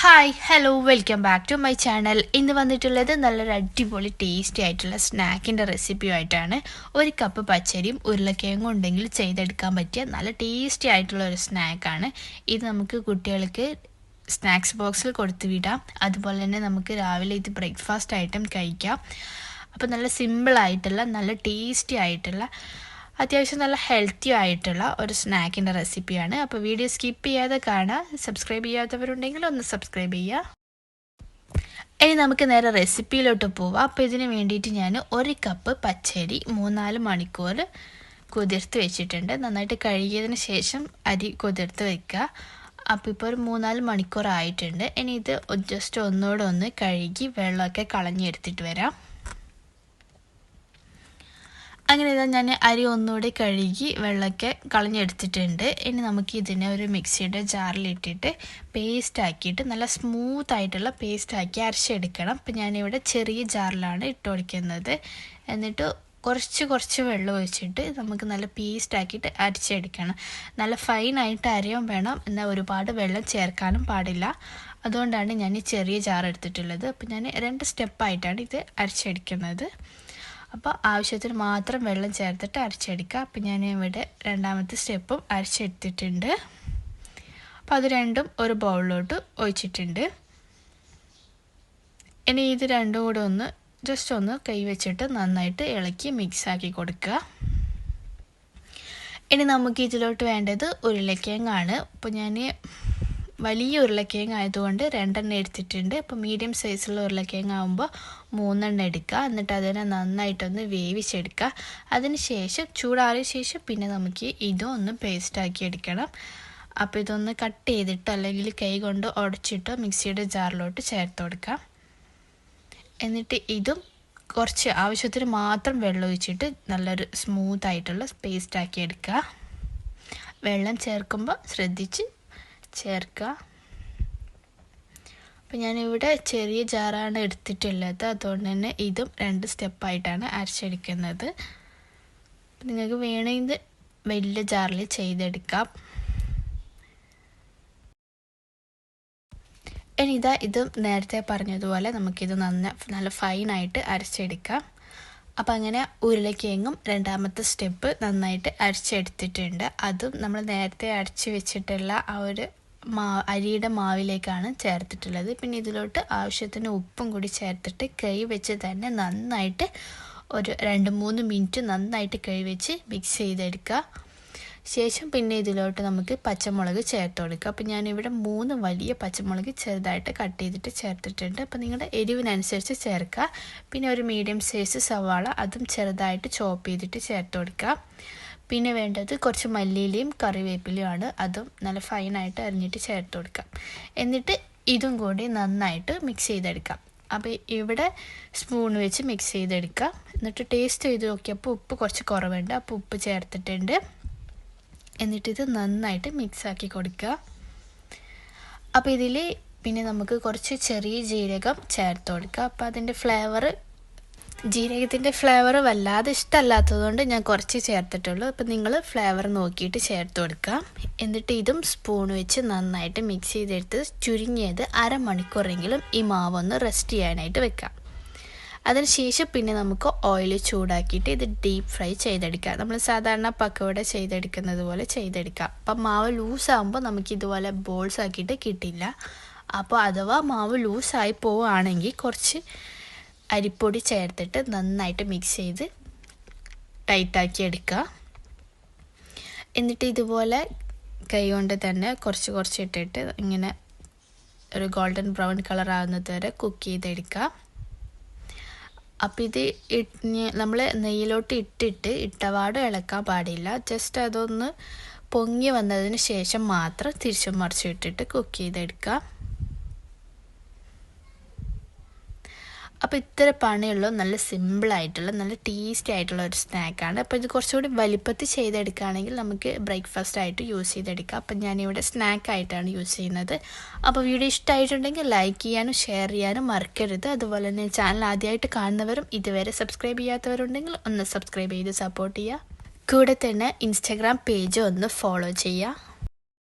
Hi hello welcome back to my channel. ഇന്ന് വന്നിട്ടുള്ളത് നല്ലൊരു അടിപൊളി ടേസ്റ്റി ആയിട്ടുള്ള സ്നാക്കിൻ്റെ റെസിപ്പിയുമായിട്ടാണ്. ഒരു കപ്പ് പച്ചരിയും ഉരുളക്കിഴങ്ങും ഉണ്ടെങ്കിൽ ചെയ്തെടുക്കാൻ പറ്റിയ നല്ല ടേസ്റ്റി ആയിട്ടുള്ള ഒരു സ്നാക്കാണ് ഇത്. നമുക്ക് കുട്ടികൾക്ക് സ്നാക്സ് ബോക്സിൽ കൊടുത്തു വിടാം. അതുപോലെ തന്നെ നമുക്ക് രാവിലെ ഇത് ബ്രേക്ക്ഫാസ്റ്റ് ആയിട്ടും കഴിക്കാം. അപ്പോൾ നല്ല സിമ്പിളായിട്ടുള്ള നല്ല ടേസ്റ്റി ആയിട്ടുള്ള അത്യാവശ്യം നല്ല ഹെൽത്തി ആയിട്ടുള്ള ഒരു സ്നാക്കിൻ്റെ റെസിപ്പിയാണ്. അപ്പോൾ വീഡിയോ സ്കിപ്പ് ചെയ്യാതെ കാണാം. സബ്സ്ക്രൈബ് ചെയ്യാത്തവരുണ്ടെങ്കിൽ ഒന്ന് സബ്സ്ക്രൈബ് ചെയ്യുക. ഇനി നമുക്ക് നേരെ റെസിപ്പിയിലോട്ട് പോവാം. അപ്പോൾ ഇതിന് വേണ്ടിയിട്ട് ഞാൻ ഒരു കപ്പ് പച്ചരി 3-4 മണിക്കൂർ കുതിർത്ത് വെച്ചിട്ടുണ്ട്. നന്നായിട്ട് കഴുകിയതിന് ശേഷം അരി കുതിർത്ത് വെക്കുക. അപ്പോൾ ഇപ്പോൾ ഒരു 3-4 മണിക്കൂർ ആയിട്ടുണ്ട്. ഇനി ഇത് ജസ്റ്റ് ഒന്നുകൂടെ ഒന്ന് കഴുകി വെള്ളമൊക്കെ കളഞ്ഞെടുത്തിട്ട് വരാം. അങ്ങനെ ഇതാ ഞാൻ അരി ഒന്നുകൂടി കഴുകി വെള്ളമൊക്കെ കളഞ്ഞെടുത്തിട്ടുണ്ട്. ഇനി നമുക്ക് ഇതിനെ ഒരു മിക്സിയുടെ ജാറിലിട്ടിട്ട് പേസ്റ്റ് ആക്കിയിട്ട് നല്ല സ്മൂത്ത് ആയിട്ടുള്ള പേസ്റ്റ് ആക്കി അരച്ചെടുക്കണം. അപ്പം ഞാനിവിടെ ചെറിയ ജാറിലാണ് ഇട്ട് കൊടുക്കുന്നത്. എന്നിട്ട് കുറച്ച് വെള്ളം ഒഴിച്ചിട്ട് നമുക്ക് നല്ല പേസ്റ്റ് ആക്കിയിട്ട് അരച്ചെടുക്കണം. നല്ല ഫൈനായിട്ട് അരയും വേണം, എന്നാൽ ഒരുപാട് വെള്ളം ചേർക്കാനും പാടില്ല. അതുകൊണ്ടാണ് ഞാൻ ഈ ചെറിയ ജാർ എടുത്തിട്ടുള്ളത്. അപ്പം ഞാൻ 2 സ്റ്റെപ്പായിട്ടാണ് ഇത് അരച്ചെടുക്കുന്നത്. അപ്പോൾ ആവശ്യത്തിന് മാത്രം വെള്ളം ചേർത്തിട്ട് അരച്ചെടുക്കുക. അപ്പോൾ ഞാൻ ഇവിടെ 2ാമത്തെ സ്റ്റെപ്പും അരച്ചെടുത്തിട്ടുണ്ട്. അപ്പോൾ അത് രണ്ടും ഒരു ബൗളിലോട്ട് ഒഴിച്ചിട്ടുണ്ട്. ഇനി ഇത് രണ്ടും കൂടെ ജസ്റ്റ് ഒന്ന് കൈ വെച്ചിട്ട് നന്നായിട്ട് ഇളക്കി മിക്സാക്കി കൊടുക്കുക. ഇനി നമുക്ക് ഇതിലോട്ട് വേണ്ടത് ഉരുളക്കിഴങ്ങാണ്. അപ്പോൾ ഞാൻ വലിയ ഉരുളക്കിഴങ്ങ് ആയതുകൊണ്ട് 2 എടുത്തിട്ടുണ്ട്. അപ്പോൾ മീഡിയം സൈസുള്ള ഉരുളക്കിഴങ്ങ് ആകുമ്പോൾ 3 എടുക്കുക. എന്നിട്ട് അതിനെ നന്നായിട്ടൊന്ന് വേവിച്ചെടുക്കുക. അതിന് ശേഷം ചൂടാറിയ ശേഷം പിന്നെ നമുക്ക് ഇതും ഒന്ന് പേസ്റ്റാക്കി എടുക്കണം. അപ്പോൾ ഇതൊന്ന് കട്ട് ചെയ്തിട്ട് അല്ലെങ്കിൽ കൈ കൊണ്ട് ഉടച്ചിട്ട് മിക്സിയുടെ ജാറിലോട്ട് ചേർത്ത് കൊടുക്കാം. എന്നിട്ട് ഇതും കുറച്ച് ആവശ്യത്തിന് മാത്രം വെള്ളം ഒഴിച്ചിട്ട് നല്ലൊരു സ്മൂത്തായിട്ടുള്ള പേസ്റ്റാക്കി എടുക്കുക. വെള്ളം ചേർക്കുമ്പോൾ ശ്രദ്ധിച്ച് ചേർക്കുക. അപ്പം ഞാനിവിടെ ചെറിയ ജാറാണ് എടുത്തിട്ടുള്ളത്. അതുകൊണ്ട് തന്നെ ഇതും 2 സ്റ്റെപ്പായിട്ടാണ് അരച്ചെടുക്കുന്നത്. നിങ്ങൾക്ക് വേണമെങ്കിൽ വലിയ ജാറിൽ ചെയ്തെടുക്കാം. ഇനി ഇതും നേരത്തെ പറഞ്ഞതുപോലെ നമുക്കിത് നല്ല ഫൈനായിട്ട് അരച്ചെടുക്കാം. അപ്പോൾ അങ്ങനെ ഉരുളക്കിഴങ്ങും 2ാമത്തെ സ്റ്റെപ്പ് നന്നായിട്ട് അരച്ചെടുത്തിട്ടുണ്ട്. അതും നമ്മൾ നേരത്തെ അരച്ച് വെച്ചിട്ടുള്ള ആ ഒരു അരിയുടെ മാവിലേക്കാണ് ചേർത്തിട്ടുള്ളത്. പിന്നെ ഇതിലോട്ട് ആവശ്യത്തിന് ഉപ്പും കൂടി ചേർത്തിട്ട് കൈ വെച്ച് തന്നെ നന്നായിട്ട് ഒരു 2-3 മിനിറ്റ് നന്നായിട്ട് കൈ വെച്ച് മിക്സ് ചെയ്തെടുക്കുക. ശേഷം പിന്നെ ഇതിലോട്ട് നമുക്ക് പച്ചമുളക് ചേർത്ത് കൊടുക്കുക. അപ്പോൾ ഞാനിവിടെ 3 വലിയ പച്ചമുളക് ചെറുതായിട്ട് കട്ട് ചെയ്തിട്ട് ചേർത്തിട്ടുണ്ട്. അപ്പോൾ നിങ്ങളുടെ എരിവിനനുസരിച്ച് ചേർക്കുക. പിന്നെ ഒരു മീഡിയം സൈസ് സവാള അതും ചെറുതായിട്ട് ചോപ്പ് ചെയ്തിട്ട് ചേർത്ത് കൊടുക്കുക. പിന്നെ വേണ്ടത് കുറച്ച് മല്ലിയിലയും കറിവേപ്പിലയുമാണ്. അതും നല്ല ഫൈനായിട്ട് അരിഞ്ഞിട്ട് ചേർത്ത് കൊടുക്കാം. എന്നിട്ട് ഇതും കൂടി നന്നായിട്ട് മിക്സ് ചെയ്തെടുക്കാം. അപ്പോൾ ഇവിടെ സ്പൂൺ വെച്ച് മിക്സ് ചെയ്തെടുക്കാം. എന്നിട്ട് ടേസ്റ്റ് ചെയ്ത് നോക്കിയപ്പോൾ ഉപ്പ് കുറച്ച് കുറവുണ്ട്. അപ്പോൾ ഉപ്പ് ചേർത്തിട്ടുണ്ട്. എന്നിട്ടിത് നന്നായിട്ട് മിക്സാക്കി കൊടുക്കുക. അപ്പോൾ ഇതിൽ പിന്നെ നമുക്ക് കുറച്ച് ചെറിയ ജീരകം ചേർത്ത് കൊടുക്കുക. അപ്പോൾ അതിൻ്റെ ജീരകത്തിൻ്റെ ഫ്ലേവർ വല്ലാതെ ഇഷ്ടമല്ലാത്തതുകൊണ്ട് ഞാൻ കുറച്ച് ചേർത്തിട്ടുള്ളൂ. അപ്പോൾ നിങ്ങൾ ഫ്ലേവർ നോക്കിയിട്ട് ചേർത്ത് കൊടുക്കുക. എന്നിട്ട് ഇതും സ്പൂൺ വെച്ച് നന്നായിട്ട് മിക്സ് ചെയ്തെടുത്ത് ചുരുങ്ങിയത് 1/2 മണിക്കൂറെങ്കിലും ഈ മാവൊന്ന് റെസ്റ്റ് ചെയ്യാനായിട്ട് വെക്കാം. അതിനുശേഷം പിന്നെ നമുക്ക് ഓയിൽ ചൂടാക്കിയിട്ട് ഇത് ഡീപ്പ് ഫ്രൈ ചെയ്തെടുക്കാം. നമ്മൾ സാധാരണ പക്കവട ചെയ്തെടുക്കുന്നത് പോലെ ചെയ്തെടുക്കാം. അപ്പം മാവ് ലൂസാകുമ്പോൾ നമുക്ക് ഇതുപോലെ ബോൾസ് ആക്കിയിട്ട് കിട്ടില്ല. അപ്പോൾ അഥവാ മാവ് ലൂസായി പോവുകയാണെങ്കിൽ കുറച്ച് അരിപ്പൊടി ചേർത്തിട്ട് നന്നായിട്ട് മിക്സ് ചെയ്ത് ടൈറ്റാക്കി എടുക്കുക. എന്നിട്ട് ഇതുപോലെ കൈ കൊണ്ട് തന്നെ കുറച്ച് ഇട്ടിട്ട് ഇങ്ങനെ ഒരു ഗോൾഡൻ ബ്രൗൺ കളർ ആകുന്നത് വരെ കുക്ക് ചെയ്തെടുക്കുക. അപ്പോൾ ഇത് നമ്മൾ നെയ്യിലോട്ട് ഇട്ടപാട് ഇളക്കാൻ പാടില്ല. ജസ്റ്റ് അതൊന്ന് പൊങ്ങി വന്നതിന് ശേഷം മാത്രം തിരിച്ചും മറിച്ചും ഇട്ടിട്ട് കുക്ക് ചെയ്തെടുക്കുക. അപ്പോൾ ഇത്ര പണിയുള്ള നല്ല സിമ്പിളായിട്ടുള്ള നല്ല ടേസ്റ്റി ആയിട്ടുള്ള ഒരു സ്നാക്കാണ്. അപ്പോൾ ഇത് കുറച്ചുകൂടി വലിപ്പത്തിൽ ചെയ്തെടുക്കുകയാണെങ്കിൽ നമുക്ക് ബ്രേക്ക്ഫാസ്റ്റ് ആയിട്ട് യൂസ് ചെയ്തെടുക്കാം. അപ്പം ഞാനിവിടെ സ്നാക്കായിട്ടാണ് യൂസ് ചെയ്യുന്നത്. അപ്പോൾ വീഡിയോ ഇഷ്ടമായിട്ടുണ്ടെങ്കിൽ ലൈക്ക് ചെയ്യാനും ഷെയർ ചെയ്യാനും മറക്കരുത്. അതുപോലെ തന്നെ ചാനൽ ആദ്യമായിട്ട് കാണുന്നവരും ഇതുവരെ സബ്സ്ക്രൈബ് ചെയ്യാത്തവരുണ്ടെങ്കിൽ ഒന്ന് സബ്സ്ക്രൈബ് ചെയ്ത് സപ്പോർട്ട് ചെയ്യുക. കൂടെ തന്നെ ഇൻസ്റ്റാഗ്രാം പേജ് ഒന്ന് ഫോളോ ചെയ്യുക.